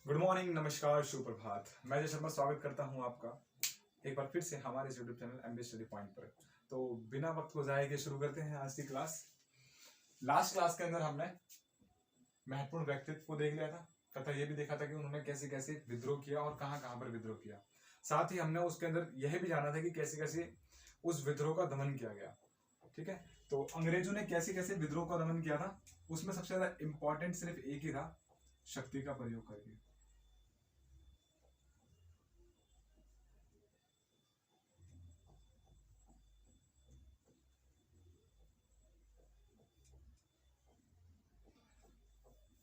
Good morning, नमस्कार, सुप्रभात। मैं जय शर्मा स्वागत करता हूं आपका एक बार फिर से हमारे YouTube channel MB study point पर। तो बिना वक्त को जाए के शुरू करते हैं आज की क्लास। लास्ट क्लास के अंदर हमने महत्वपूर्ण व्यक्तित्व को देख लिया था तथा यह भी देखा था कि उन्होंने कैसे कैसे विद्रोह किया और कहां कहां पर विद्रोह किया। साथ ही हमने उसके अंदर यह भी जाना था कि कैसे कैसे उस विद्रोह का दमन किया गया। ठीक है, तो अंग्रेजों ने कैसे कैसे विद्रोह का दमन किया था, उसमें सबसे ज्यादा इंपॉर्टेंट सिर्फ एक ही था, शक्ति का प्रयोग करके।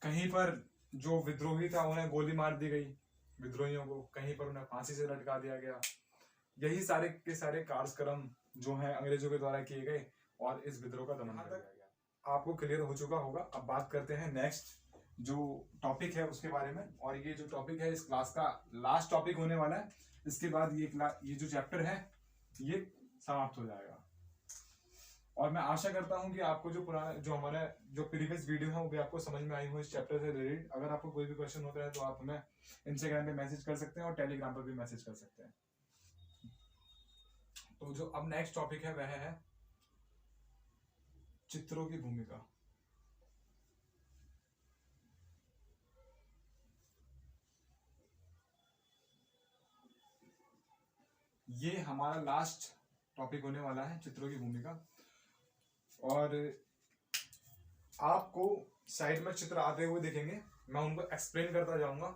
कहीं पर जो विद्रोही था उन्हें गोली मार दी गई, विद्रोहियों को कहीं पर उन्हें फांसी से लटका दिया गया। यही सारे के सारे कार्यक्रम जो हैं अंग्रेजों के द्वारा किए गए और इस विद्रोह का दमन किया गया। आपको क्लियर हो चुका होगा। अब बात करते हैं नेक्स्ट जो टॉपिक है उसके बारे में, और ये जो टॉपिक है इस क्लास का लास्ट टॉपिक होने वाला है। इसके बाद ये जो चैप्टर है ये समाप्त हो जाएगा। और मैं आशा करता हूं कि आपको जो पुराना जो हमारे जो प्रीवियस वीडियो है वो भी आपको समझ में आई हो इस चैप्टर से रिलेटेड। अगर आपको कोई भी क्वेश्चन होता है तो आप हमें इंस्टाग्राम पे मैसेज कर सकते हैं और टेलीग्राम पर भी मैसेज कर सकते हैं। तो जो अब नेक्स्ट टॉपिक है वह है चित्रों की भूमिका। ये हमारा लास्ट टॉपिक होने वाला है, चित्रों की भूमिका। और आपको साइड में चित्र आते हुए दिखेंगे, मैं उनको एक्सप्लेन करता जाऊंगा,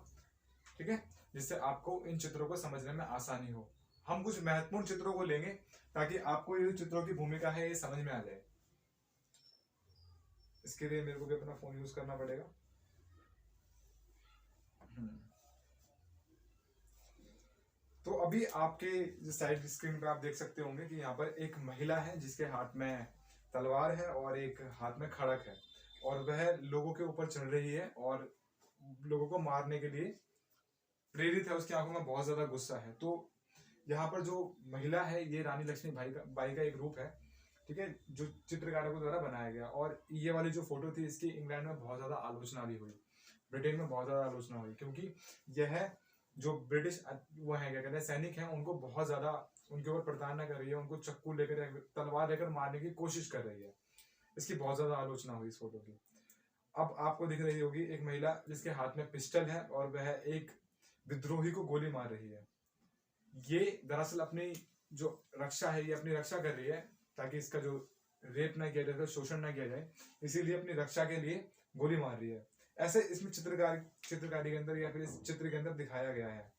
ठीक है, जिससे आपको इन चित्रों को समझने में आसानी हो। हम कुछ महत्वपूर्ण चित्रों को लेंगे ताकि आपको ये चित्रों की भूमिका है ये समझ में आ जाए। इसके लिए मेरे को भी अपना फोन यूज करना पड़ेगा। तो अभी आपके साइड स्क्रीन पे आप देख सकते होंगे कि यहाँ पर एक महिला है जिसके हाथ में तलवार है और एक हाथ में खड़क है, और वह लोगों के ऊपर चढ़ रही है और लोगों को मारने के लिए प्रेरित है। उसकी आंखों में बहुत ज्यादा गुस्सा है। तो यहाँ पर जो महिला है ये रानी लक्ष्मीबाई का एक रूप है, ठीक है, जो चित्रकारों के द्वारा बनाया गया। और ये वाली जो फोटो थी इसकी इंग्लैंड में बहुत ज्यादा आलोचना भी हुई, ब्रिटेन में बहुत ज्यादा आलोचना हुई, क्योंकि यह जो ब्रिटिश वो है क्या कहते हैं सैनिक हैं उनको बहुत ज्यादा उनके ऊपर प्रताड़ना कर रही है, उनको चक्कू लेकर तलवार लेकर मारने की कोशिश कर रही है। इसकी बहुत ज्यादा आलोचना हुई इस फोटो की। अब आपको दिख रही होगी एक महिला जिसके हाथ में पिस्टल है और वह एक विद्रोही को गोली मार रही है। ये दरअसल अपनी जो रक्षा है ये अपनी रक्षा कर रही है ताकि इसका जो रेप ना किया जाए, शोषण ना किया जाए, इसीलिए अपनी रक्षा के लिए गोली मार रही है। ऐसे इसमें चित्रकारी के अंदर या फिर इस चित्र के अंदर दिखाया गया है,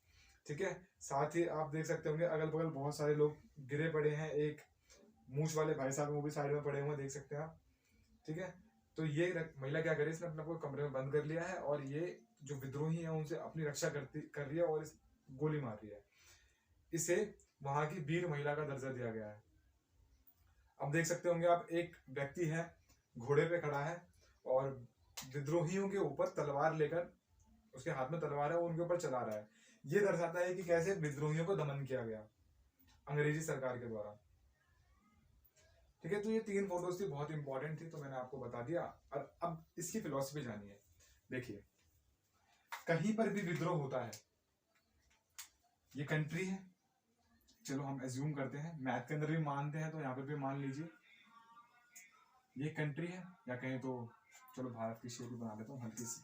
ठीक है। साथ ही आप देख सकते होंगे अगल बगल बहुत सारे लोग गिरे पड़े हैं। एक मूछ वाले भाई साहब वो भी साइड में पड़े हुए देख सकते हैं आप, ठीक है। तो ये महिला क्या करी, इसने अपने को कमरे में बंद कर लिया है और ये जो विद्रोही है उनसे अपनी रक्षा कर रही है और इस गोली मार रही है। इसे वहां की वीर महिला का दर्जा दिया गया है। अब देख सकते होंगे आप एक व्यक्ति है घोड़े पे खड़ा है और विद्रोहियों के ऊपर तलवार लेकर, उसके हाथ में तलवार है, वो उनके ऊपर चला रहा है। ये दर्शाता है कि कैसे विद्रोहियों को दमन किया गया अंग्रेजी सरकार के द्वारा, ठीक है। तो ये तीन फोटोज थी, बहुत इंपॉर्टेंट थी, तो मैंने आपको बता दिया। और अब इसकी फिलॉसफी जानिए। देखिए, कहीं पर भी विद्रोह होता है, ये कंट्री है, चलो हम एज्यूम करते हैं, मैथ के अंदर भी मानते हैं तो यहाँ पर भी मान लीजिए ये कंट्री है, या कहीं तो चलो भारत की शेप भी बना लेता हूँ हल्की सी।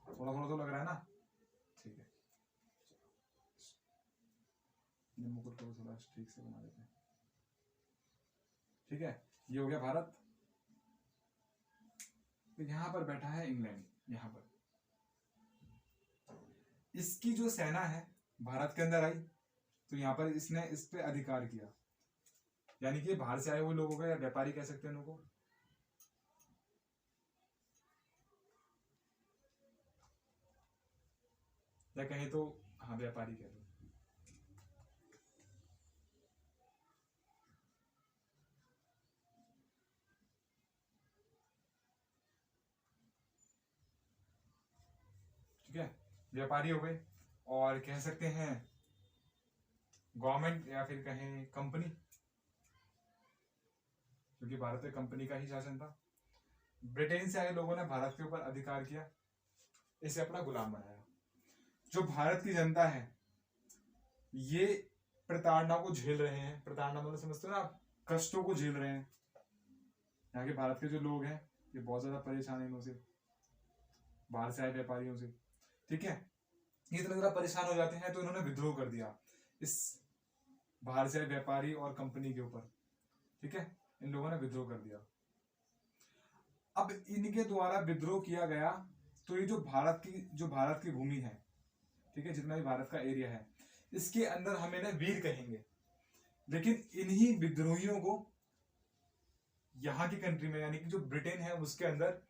थोड़ा थोड़ा तो लग रहा है ना, ठीक है। मुकुट को थोड़ा ठीक से बना देते हैं, ठीक है। ये हो गया भारत। तो यहां पर बैठा है इंग्लैंड, यहां पर इसकी जो सेना है भारत के अंदर आई, तो यहां पर इसने इस पे अधिकार किया, यानी कि बाहर से आए हुए लोगों का, या व्यापारी कह सकते हैं उनको, या कहें तो हाँ व्यापारी कह लो, ठीक है, व्यापारी हो गए। और कह सकते हैं गवर्नमेंट या फिर कहें कंपनी, क्योंकि भारत में कंपनी का ही शासन था। ब्रिटेन से आए लोगों ने भारत के ऊपर अधिकार किया, इसे अपना गुलाम बनाया। जो भारत की जनता है ये प्रताड़ना को झेल रहे हैं, प्रताड़ना मतलब समझते हो ना आप, कष्टों को झेल रहे हैं। यहाँ के भारत के जो लोग हैं ये बहुत ज्यादा परेशान है इनसे, बाहर से आए व्यापारियों से, ठीक है। ये इतना ज्यादा परेशान हो जाते हैं तो इन्होंने विद्रोह कर दिया इस बाहर से आए व्यापारी और कंपनी के ऊपर, ठीक है। इन लोगों ने विद्रोह कर दिया। अब इनके द्वारा विद्रोह किया गया तो ये जो भारत की भूमि है, ठीक है, जितना भी भारत का एरिया है, इसके अंदर हम इन्हें वीर कहेंगे। लेकिन इन्हीं विद्रोहियों को यहाँ की कंट्री में यानी कि जो ब्रिटेन है उसके अंदर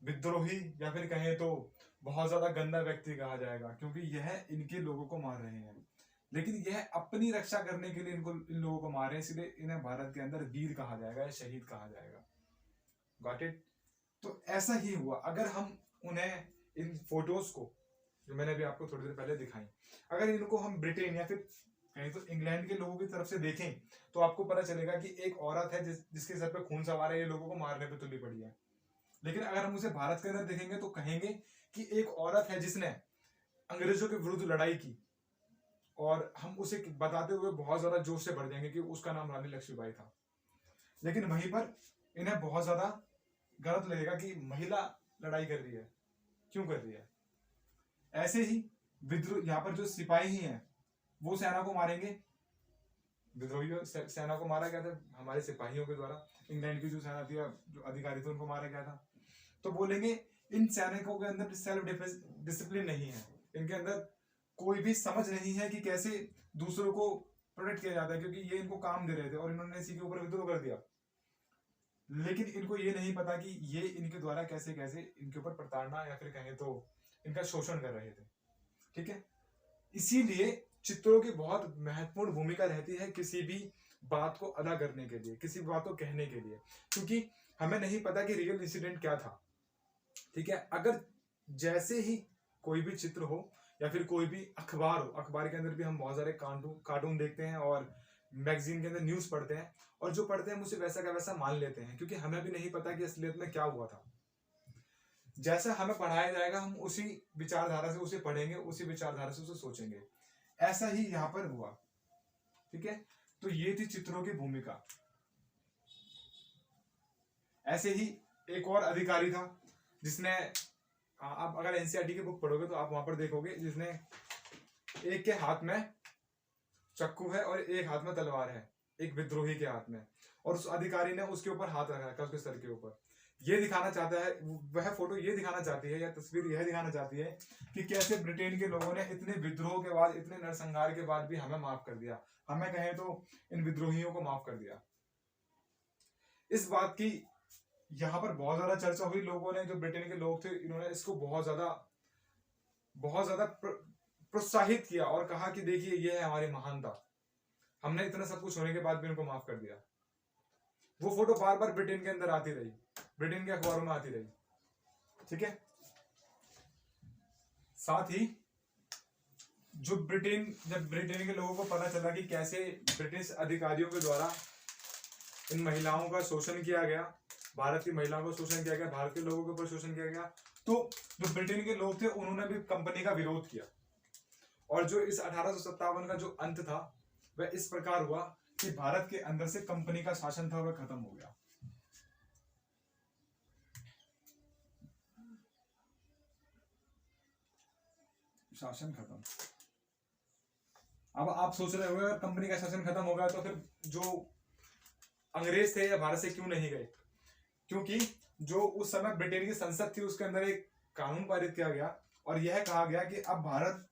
विद्रोही या फिर कहें तो बहुत ज्यादा गंदा व्यक्ति कहा जाएगा, क्योंकि यह इनके लोगों को मार रहे हैं। लेकिन यह अपनी रक्षा करने के लिए इन लोगों को मार रहे हैं, इसलिए इन्हें भारत के अंदर वीर कहा जाएगा या शहीद कहा जाएगा। Got it. तो ऐसा ही हुआ। अगर हम उन्हें इन फोटोज को जो मैंने अभी आपको थोड़ी देर पहले दिखाई, अगर इनको हम ब्रिटेन या फिर कहीं तो इंग्लैंड के लोगों की तरफ से देखें तो आपको पता चलेगा कि एक औरत है जिसके सर पे खून सवार है, ये लोगों को मारने पे तुली पड़ी है। लेकिन अगर हम उसे भारत के अंदर देखेंगे तो कहेंगे कि एक औरत है जिसने अंग्रेजों के विरुद्ध लड़ाई की, और हम उसे बताते हुए बहुत ज्यादा जोश से भर जाएंगे कि उसका नाम रानी लक्ष्मीबाई था। लेकिन वहीं पर इन्हें बहुत ज्यादा गलत लगेगा कि महिला लड़ाई कर रही है, क्यों कर रही है। ऐसे ही विद्रोह यहाँ पर जो सिपाही हैं वो सेना को मारेंगे, विद्रोहियों सेना को मारा गया था हमारे सिपाहियों के द्वारा, इंग्लैंड की जो सेना थी जो अधिकारी थे उनको मारा गया था। तो बोलेंगे इन सैनिकों के अंदर सेल्फ डिसिप्लिन नहीं है, इनके अंदर कोई भी समझ नहीं है कि कैसे दूसरों को प्रोटेक्ट किया जाता है, क्योंकि ये इनको काम दे रहे थे और इन्होंने इसी के ऊपर विद्रोह कर दिया। लेकिन इनको ये नहीं पता कि ये इनके द्वारा कैसे कैसे इनके ऊपर प्रताड़ना या फिर कहें तो इनका शोषण कर रहे थे, ठीक है। इसीलिए चित्रों की बहुत महत्वपूर्ण भूमिका रहती है किसी भी बात को अदा करने के लिए, किसी भी बात को कहने के लिए, क्योंकि हमें नहीं पता कि रियल इंसिडेंट क्या था, ठीक है। अगर जैसे ही कोई भी चित्र हो या फिर कोई भी अखबार हो, अखबार के अंदर भी हम बहुत सारे कार्टून देखते हैं और मैगजीन के अंदर न्यूज पढ़ते हैं, और जो पढ़ते हैं उसे वैसा का वैसा मान लेते हैं, क्योंकि हमें भी नहीं पता कि असलियत में क्या हुआ था। जैसा हमें पढ़ाया जाएगा हम उसी विचारधारा से उसे पढ़ेंगे, उसी विचारधारा से उसे सोचेंगे। ऐसा ही यहाँ पर हुआ, ठीक है। तो ये थी चित्रों की भूमिका। ऐसे ही एक और अधिकारी था जिसने, आप अगर एनसीईआरटी की बुक पढ़ोगे तो आप वहां पर देखोगे, जिसने एक के हाथ में चाकू है और एक हाथ में तलवार है, एक विद्रोही के हाथ में, और उस अधिकारी ने उसके ऊपर हाथ रखा है उसके सर के ऊपर। ये दिखाना चाहता है, वह फोटो ये दिखाना चाहती है या तस्वीर यह दिखाना चाहती है कि कैसे ब्रिटेन के लोगों ने इतने विद्रोह के बाद, इतने नरसंहार के बाद भी हमें माफ कर दिया, हमें कहें तो इन विद्रोहियों को माफ कर दिया। इस बात की यहाँ पर बहुत ज्यादा चर्चा हुई, लोगों ने, जो ब्रिटेन के लोग थे, इन्होंने इसको बहुत ज्यादा प्रोत्साहित किया और कहा कि देखिए ये है हमारी महानता, हमने इतना सब कुछ होने के बाद भी इनको माफ कर दिया। वो फोटो बार बार ब्रिटेन के अंदर आती रही, ब्रिटेन के अखबारों में आती रही, ठीक है। साथ ही जब ब्रिटेन के लोगों को पता चला कि कैसे ब्रिटिश अधिकारियों के द्वारा इन महिलाओं का शोषण किया गया, भारत की महिलाओं का शोषण किया गया, भारत के लोगों के ऊपर शोषण किया गया, तो जो ब्रिटेन के लोग थे उन्होंने भी कंपनी का विरोध किया। और जो इस 1857 का जो अंत था वह इस प्रकार हुआ कि भारत के अंदर से कंपनी का शासन था वह खत्म हो गया। शासन खत्म। अब आप सोच रहे होंगे कंपनी का शासन खत्म हो गया तो फिर जो अंग्रेज थे या भारत से क्यों नहीं गए, क्योंकि जो उस समय ब्रिटेन की संसद थी उसके अंदर एक कानून पारित किया गया और यह कहा गया कि अब भारत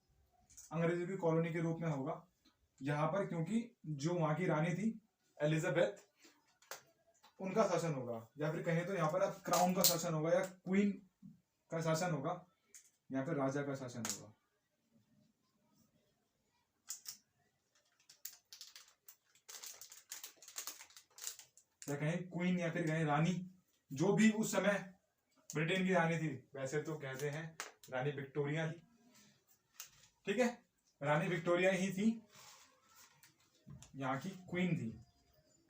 अंग्रेजों की कॉलोनी के रूप में होगा यहाँ पर, क्योंकि जो वहां की रानी थी एलिजाबेथ, उनका शासन होगा, या फिर कहें तो यहाँ पर अब क्राउन का शासन होगा या क्वीन का शासन होगा, यहाँ पर राजा का शासन होगा। या कहें क्वीन या फिर कहें रानी, जो भी उस समय ब्रिटेन की रानी थी, वैसे तो कहते हैं रानी विक्टोरिया थी, ठीक है, रानी विक्टोरिया ही थी। यहाँ की क्वीन थी,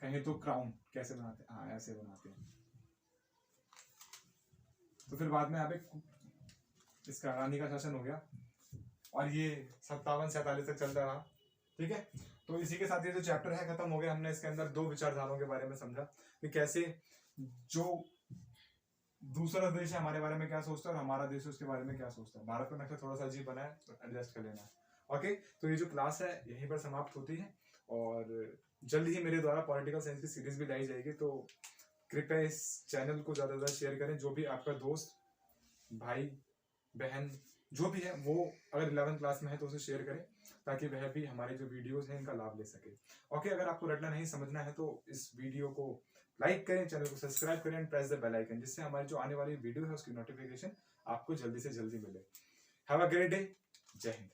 कहे तो क्राउन कैसे बनाते हैं, हाँ ऐसे बनाते हैं। तो फिर बाद में यहाँ पे इसका रानी का शासन हो गया और ये 57-47 तक चलता रहा। ठीक है, तो इसी के साथ ये जो चैप्टर है खत्म हो गया। हमने इसके अंदर 2 विचारधाराओं के बारे में समझा कि कैसे जो दूसरा देश है हमारे बारे में क्या सोचता है और हमारा देश उसके बारे में क्या सोचता है। भारत का नक्शा थोड़ा सा अजीब बना है, तो एडजस्ट कर लेना। ओके, तो ये जो क्लास है यहीं पर समाप्त होती है और जल्द ही मेरे द्वारा पॉलिटिकल साइंस की सीरीज भी लाई जाएगी। तो कृपया इस चैनल को ज़्यादा से ज़्यादा शेयर करें। जो भी आपका दोस्त, भाई, बहन जो भी है वो अगर 11th क्लास में है तो उसे शेयर करें ताकि वह भी हमारे जो वीडियोस हैं इनका लाभ ले सके। ओके, अगर आपको रटना नहीं समझना है तो इस वीडियो को लाइक करें, चैनल को सब्सक्राइब करें and press the bell icon, जिससे हमारी जो आने वाली वीडियो है उसकी नोटिफिकेशन आपको जल्दी से जल्दी मिले। Have a great day. जय हिंद।